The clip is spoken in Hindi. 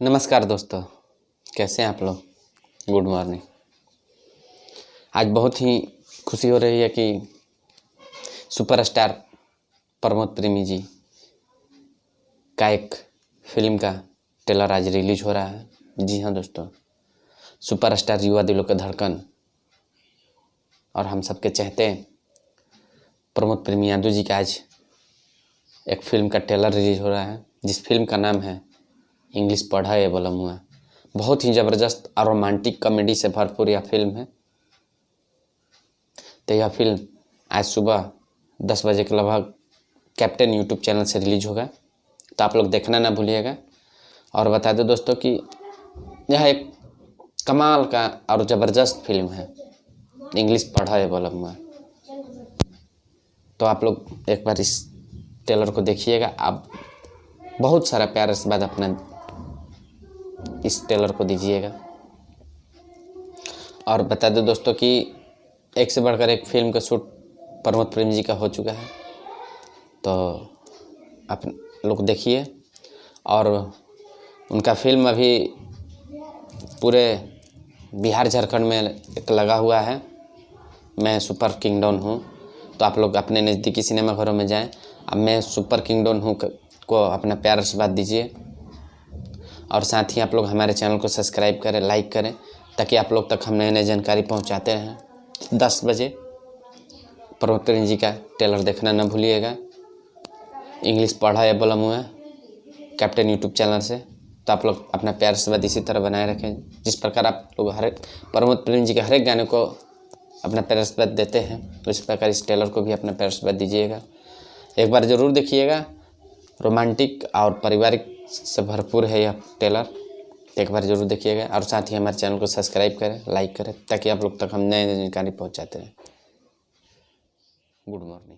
नमस्कार दोस्तों, कैसे हैं आप लोग। Good morning. आज बहुत ही खुशी हो रही है कि सुपरस्टार प्रमोद प्रेमी जी का एक फिल्म का ट्रेलर आज रिलीज हो रहा है। जी हाँ दोस्तों, सुपरस्टार युवा दिलों के धड़कन और हम सबके चहते प्रमोद प्रेमी यादव जी का आज एक फिल्म का ट्रेलर रिलीज हो रहा है, जिस फिल्म का नाम है इंग्लिश पढ़ा है बलम हुआ। बहुत ही ज़बरदस्त और रोमांटिक कॉमेडी से भरपूर यह फिल्म है। तो यह फिल्म आज सुबह 10 बजे के लगभग कैप्टन यूट्यूब चैनल से रिलीज होगा, तो आप लोग देखना ना भूलिएगा। और बता दो दोस्तों कि यह एक कमाल का और ज़बरदस्त फिल्म है, इंग्लिश पढ़ा है बलम हुआ। तो आप लोग एक बार इस ट्रेलर को देखिएगा। आप बहुत सारा प्यार से बाद अपना इस ट्रेलर को दीजिएगा। और बता दो दोस्तों कि एक से बढ़कर एक फिल्म का शूट प्रमोद प्रेमी जी का हो चुका है, तो आप लोग देखिए। और उनका फिल्म अभी पूरे बिहार झारखंड में एक लगा हुआ है, मैं सुपर किंगडम हूँ। तो आप लोग अपने नज़दीकी सिनेमा घरों में जाएं। अब मैं सुपर किंगडम हूँ को अपना प्यार से बात दीजिए। और साथ ही आप लोग हमारे चैनल को सब्सक्राइब करें, लाइक करें, ताकि आप लोग तक हम नए नए जानकारी पहुंचाते रहें। 10 बजे प्रमोद प्रेमी जी का ट्रेलर देखना न भूलिएगा। इंग्लिश पढ़ा है बोला मुँह कैप्टन यूट्यूब चैनल से। तो आप लोग अपना प्यार से बात इसी तरह बनाए रखें, जिस प्रकार आप लोग हर प्रमोद प्रेमी जी के हर एक गाने को अपना प्यार से बात देते हैं, तो इस प्रकार इस ट्रेलर को भी अपना प्यार से बात दीजिएगा। एक बार ज़रूर देखिएगा। रोमांटिक और पारिवारिक से भरपूर है यह ट्रेलर, एक बार ज़रूर देखिएगा। और साथ ही हमारे चैनल को सब्सक्राइब करें, लाइक करें, ताकि आप लोग तक हम नए नए जानकारी पहुंचाते रहें। Good morning.